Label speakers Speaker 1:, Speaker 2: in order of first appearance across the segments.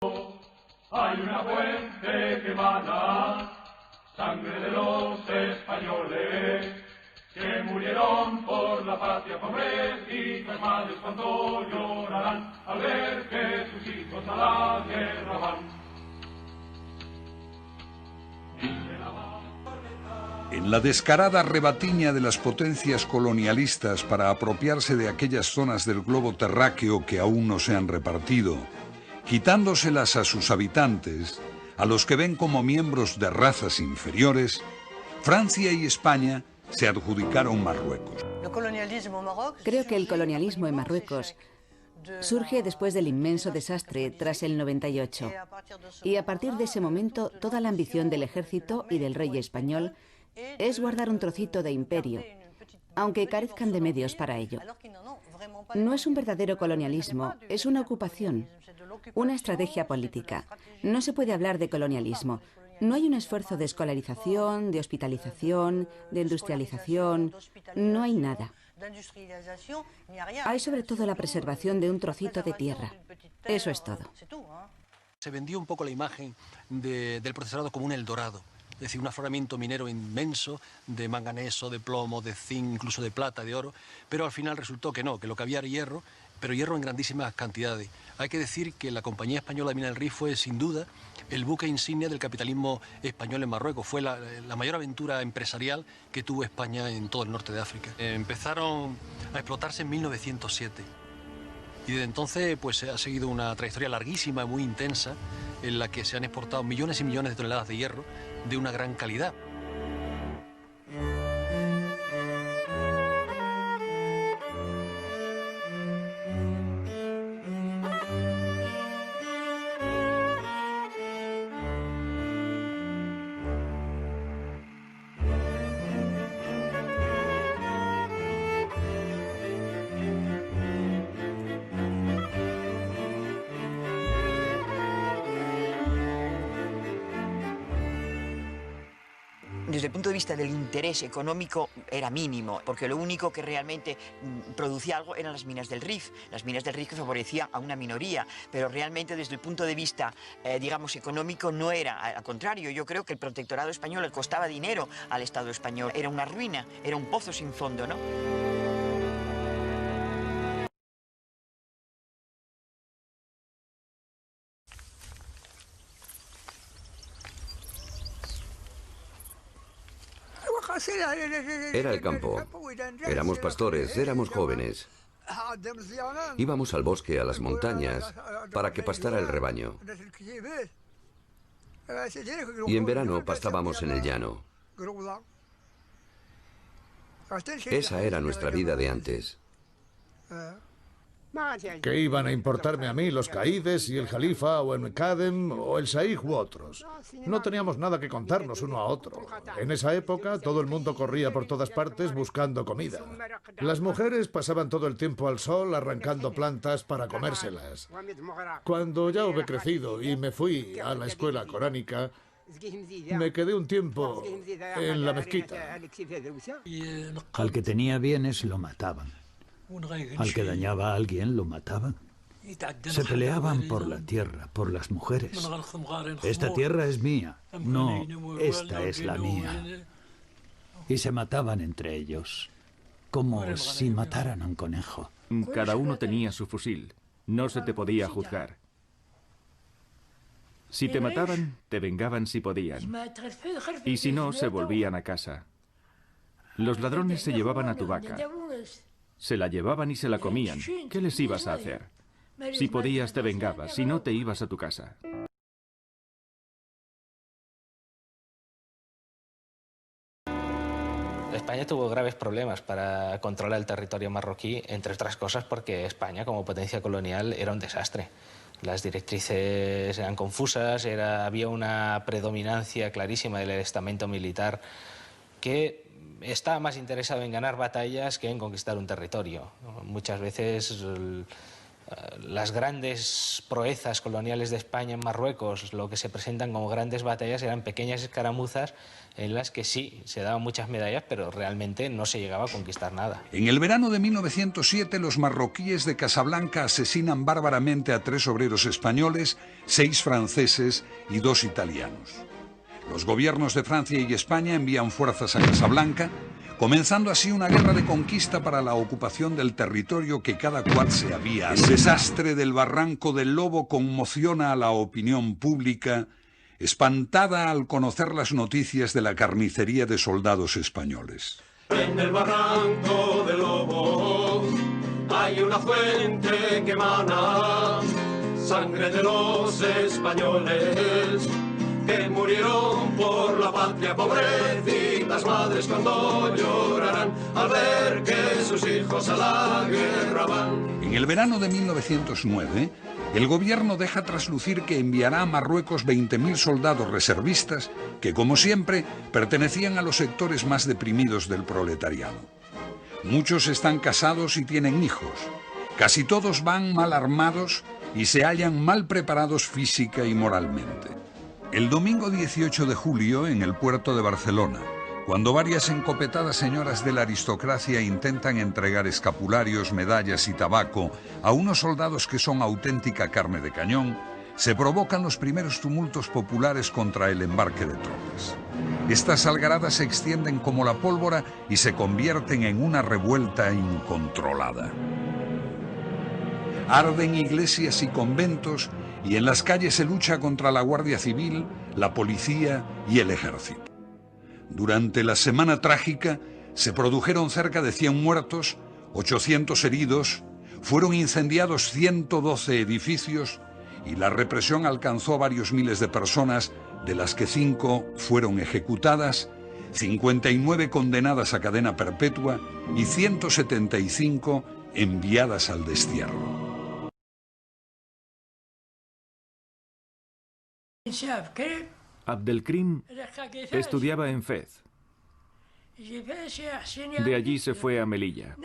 Speaker 1: Hay una fuente que emana sangre de los españoles que murieron por la patria pobrecitas, madres cuando llorarán al ver que sus hijos a la guerra van.
Speaker 2: En la descarada rebatiña de las potencias colonialistas para apropiarse de aquellas zonas del globo terráqueo que aún no se han repartido, quitándoselas a sus habitantes, a los que ven como miembros de razas inferiores, Francia y España se adjudicaron Marruecos.
Speaker 3: Creo que el colonialismo en Marruecos surge después del inmenso desastre tras el 98. Y a partir de ese momento, toda la ambición del ejército y del rey español es guardar un trocito de imperio, aunque carezcan de medios para ello. No es un verdadero colonialismo, es una ocupación, una estrategia política. No se puede hablar de colonialismo. No hay un esfuerzo de escolarización, de hospitalización, de industrialización, no hay nada. Hay sobre todo la preservación de un trocito de tierra. Eso es todo.
Speaker 4: Se vendió un poco la imagen del procesorado como un Eldorado. Es decir, un afloramiento minero inmenso de manganeso, de plomo, de zinc, incluso de plata, de oro, pero al final resultó que no, que lo que había era hierro, pero hierro en grandísimas cantidades. Hay que decir que la Compañía Española de Mina del Rif fue, sin duda, el buque insignia del capitalismo español en Marruecos. Fue la mayor aventura empresarial que tuvo España en todo el norte de África. Empezaron a explotarse en 1907. Y desde entonces pues, ha seguido una trayectoria larguísima, muy intensa, en la que se han exportado millones y millones de toneladas de hierro de una gran calidad.
Speaker 5: Desde el punto de vista del interés económico era mínimo, porque lo único que realmente producía algo eran las minas del Rif. Las minas del Rif que favorecían a una minoría, pero realmente desde el punto de vista, digamos, económico no era. Al contrario, yo creo que el protectorado español le costaba dinero al Estado español. Era una ruina, era un pozo sin fondo, ¿no?
Speaker 6: Era el campo. Éramos pastores, éramos jóvenes. Íbamos al bosque, a las montañas, para que pastara el rebaño. Y en verano pastábamos en el llano. Esa era nuestra vida de antes.
Speaker 7: ¿Qué iban a importarme a mí los caídes y el Jalifa o el Mekadem o el Saig u otros? No teníamos nada que contarnos uno a otro. En esa época todo el mundo corría por todas partes buscando comida. Las mujeres pasaban todo el tiempo al sol arrancando plantas para comérselas. Cuando ya hube crecido y me fui a la escuela coránica, me quedé un tiempo en la mezquita.
Speaker 8: Al que tenía bienes lo mataban. Al que dañaba a alguien lo mataban. Se peleaban por la tierra, por las mujeres. Esta tierra es mía. No, esta es la mía. Y se mataban entre ellos, como si mataran a un conejo.
Speaker 9: Cada uno tenía su fusil. No se te podía juzgar. Si te mataban, te vengaban si podían. Y si no, se volvían a casa. Los ladrones se llevaban a tu vaca. Se la llevaban y se la comían. ¿Qué les ibas a hacer? Si podías, te vengabas. Si no, te ibas a tu casa.
Speaker 10: España tuvo graves problemas para controlar el territorio marroquí, entre otras cosas porque España, como potencia colonial, era un desastre. Las directrices eran confusas, había una predominancia clarísima del estamento militar que está más interesado en ganar batallas que en conquistar un territorio. Muchas veces Las grandes proezas coloniales de España en Marruecos, lo que se presentan como grandes batallas, eran pequeñas escaramuzas en las que sí, se daban muchas medallas, pero realmente no se llegaba a conquistar nada.
Speaker 2: En el verano de 1907, los marroquíes de Casablanca asesinan bárbaramente a 3 obreros españoles, 6 franceses y 2 italianos. Los gobiernos de Francia y España envían fuerzas a Casablanca, comenzando así una guerra de conquista para la ocupación del territorio que cada cual se había. El desastre del Barranco del Lobo conmociona a la opinión pública, espantada al conocer las noticias de la carnicería de soldados españoles.
Speaker 1: En el Barranco del Lobo hay una fuente que emana sangre de los españoles que murieron por la patria. Pobrecitas madres cuando llorarán al ver que sus hijos a la guerra van.
Speaker 2: En el verano de 1909, el gobierno deja traslucir que enviará a Marruecos 20.000 soldados reservistas que, como siempre, pertenecían a los sectores más deprimidos del proletariado. Muchos están casados y tienen hijos. Casi todos van mal armados y se hallan mal preparados física y moralmente. El domingo 18 de julio, en el puerto de Barcelona, cuando varias encopetadas señoras de la aristocracia intentan entregar escapularios, medallas y tabaco a unos soldados que son auténtica carne de cañón, se provocan los primeros tumultos populares contra el embarque de tropas. Estas algaradas se extienden como la pólvora y se convierten en una revuelta incontrolada. Arden iglesias y conventos, y en las calles se lucha contra la Guardia Civil, la policía y el ejército. Durante la Semana Trágica se produjeron cerca de 100 muertos, 800 heridos, fueron incendiados 112 edificios y la represión alcanzó a varios miles de personas, de las que 5 fueron ejecutadas, 59 condenadas a cadena perpetua y 175 enviadas al destierro.
Speaker 9: Abdelkrim estudiaba en Fez. De allí se fue a Melilla.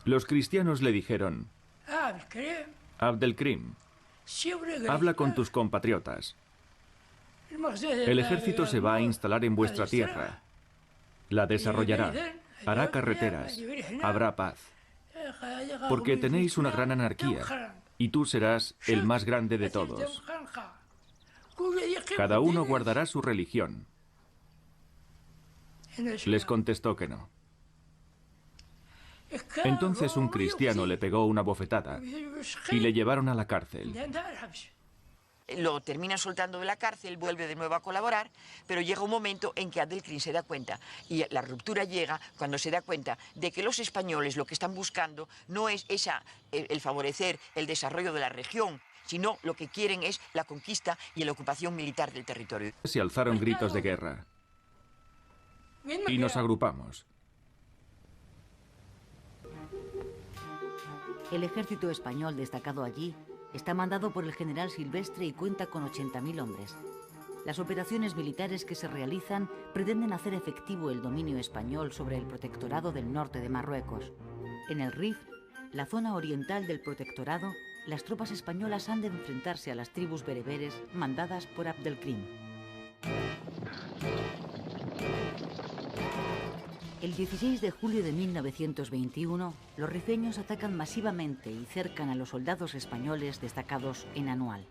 Speaker 9: Los cristianos le dijeron: Abdelkrim, habla con tus compatriotas. El ejército se va a instalar en vuestra tierra. La desarrollará, hará carreteras, habrá paz. Porque tenéis una gran anarquía y tú serás el más grande de todos. Cada uno guardará su religión. Les contestó que no. Entonces un cristiano le pegó una bofetada y le llevaron a la cárcel.
Speaker 5: Lo terminan soltando de la cárcel, vuelve de nuevo a colaborar, pero llega un momento en que Abdelkrim se da cuenta, y la ruptura llega cuando se da cuenta de que los españoles lo que están buscando no es el favorecer el desarrollo de la región, sino lo que quieren es la conquista y la ocupación militar del territorio.
Speaker 9: Se alzaron gritos de guerra y nos agrupamos.
Speaker 3: El ejército español destacado allí está mandado por el general Silvestre y cuenta con 80.000 hombres. Las operaciones militares que se realizan pretenden hacer efectivo el dominio español sobre el protectorado del norte de Marruecos. En el Rif, la zona oriental del protectorado, las tropas españolas han de enfrentarse a las tribus bereberes mandadas por Abdelkrim. El 16 de julio de 1921, los rifeños atacan masivamente y cercan a los soldados españoles destacados en Anual.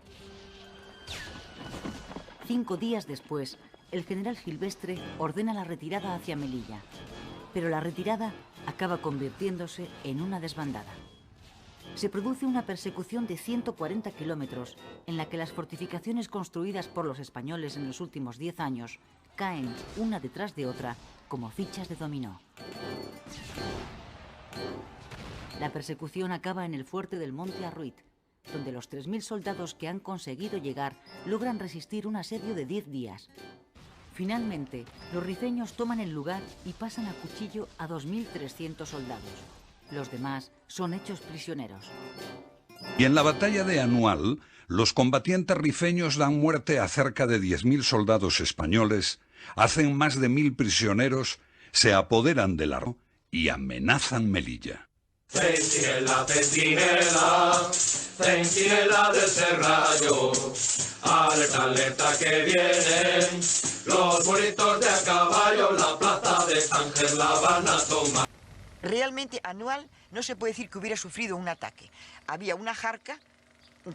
Speaker 3: 5 días después, el general Silvestre ordena la retirada hacia Melilla, pero la retirada acaba convirtiéndose en una desbandada. Se produce una persecución de 140 kilómetros en la que las fortificaciones construidas por los españoles en los últimos 10 años caen una detrás de otra como fichas de dominó. La persecución acaba en el fuerte del Monte Arruit, donde los 3.000 soldados que han conseguido llegar logran resistir un asedio de 10 días. Finalmente, los rifeños toman el lugar y pasan a cuchillo a 2.300 soldados. Los demás son hechos prisioneros.
Speaker 2: Y en la batalla de Anual, los combatientes rifeños dan muerte a cerca de 10.000 soldados españoles, hacen más de 1.000 prisioneros, se apoderan del Arro y amenazan Melilla.
Speaker 1: Centinela, centinela, centinela del serrallo, alerta, alerta que vienen los burritos de a caballo, la plaza de Tánger la van a tomar.
Speaker 5: Realmente Anual no se puede decir que hubiera sufrido un ataque. Había una jarca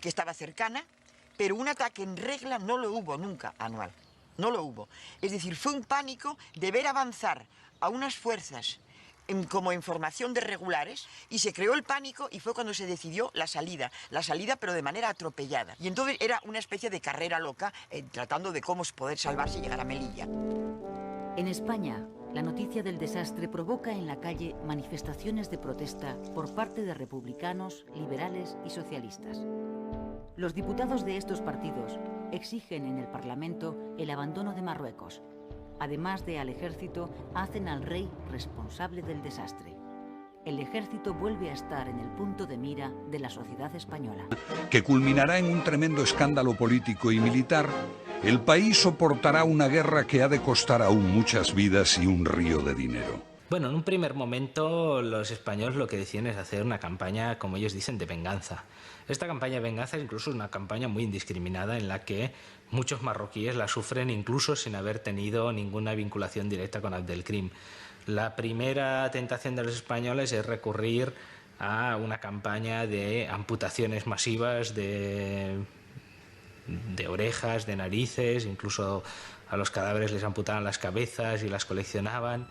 Speaker 5: que estaba cercana, pero un ataque en regla no lo hubo nunca, Anual. No lo hubo. Es decir, fue un pánico de ver avanzar a unas fuerzas como en formación de regulares, y se creó el pánico y fue cuando se decidió la salida pero de manera atropellada. Y entonces era una especie de carrera loca tratando de cómo poder salvarse y llegar a Melilla.
Speaker 3: En España, la noticia del desastre provoca en la calle manifestaciones de protesta por parte de republicanos, liberales y socialistas. Los diputados de estos partidos exigen en el Parlamento el abandono de Marruecos. Además de al ejército, hacen al rey responsable del desastre. El ejército vuelve a estar en el punto de mira de la sociedad española.
Speaker 2: Que culminará en un tremendo escándalo político y militar, el país soportará una guerra que ha de costar aún muchas vidas y un río de dinero.
Speaker 10: Bueno, en un primer momento los españoles lo que deciden es hacer una campaña, como ellos dicen, de venganza. Esta campaña de venganza es incluso una campaña muy indiscriminada en la que muchos marroquíes la sufren incluso sin haber tenido ninguna vinculación directa con Abdelkrim. La primera tentación de los españoles es recurrir a una campaña de amputaciones masivas de orejas, de narices, incluso a los cadáveres les amputaban las cabezas y las coleccionaban.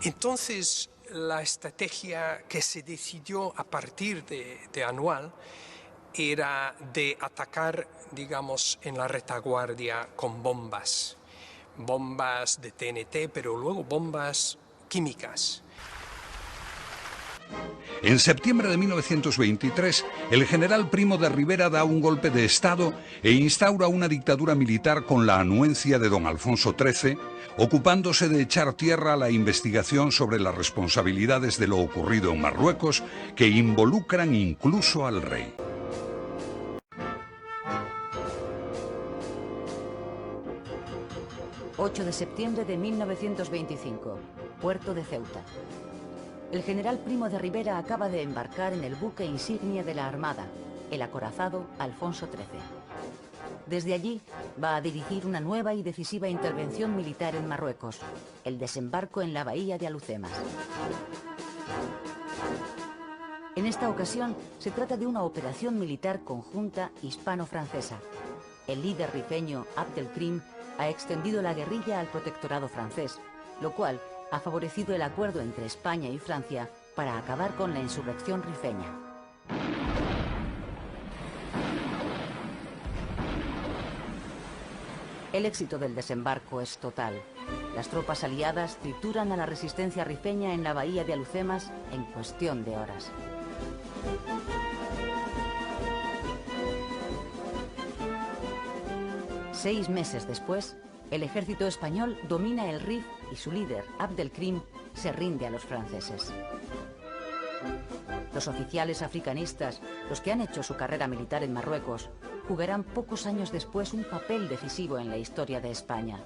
Speaker 11: Entonces, la estrategia que se decidió a partir de Anual era de atacar, digamos, en la retaguardia con bombas de TNT, pero luego bombas químicas.
Speaker 2: En septiembre de 1923, el general Primo de Rivera da un golpe de Estado e instaura una dictadura militar con la anuencia de don Alfonso XIII, ocupándose de echar tierra a la investigación sobre las responsabilidades de lo ocurrido en Marruecos, que involucran incluso al rey.
Speaker 3: ...8 de septiembre de 1925, puerto de Ceuta. El general Primo de Rivera acaba de embarcar en el buque insignia de la Armada, el acorazado Alfonso XIII. Desde allí va a dirigir una nueva y decisiva intervención militar en Marruecos, el desembarco en la bahía de Alhucemas. En esta ocasión se trata de una operación militar conjunta hispano-francesa. El líder rifeño Abdelkrim ha extendido la guerrilla al protectorado francés, lo cual ha favorecido el acuerdo entre España y Francia para acabar con la insurrección rifeña. El éxito del desembarco es total. Las tropas aliadas trituran a la resistencia rifeña en la bahía de Alhucemas en cuestión de horas. Seis meses después, el ejército español domina el Rif y su líder, Abdelkrim, se rinde a los franceses. Los oficiales africanistas, los que han hecho su carrera militar en Marruecos, jugarán pocos años después un papel decisivo en la historia de España.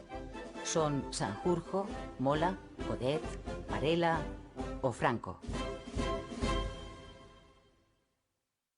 Speaker 3: Son Sanjurjo, Mola, Godet, Varela o Franco.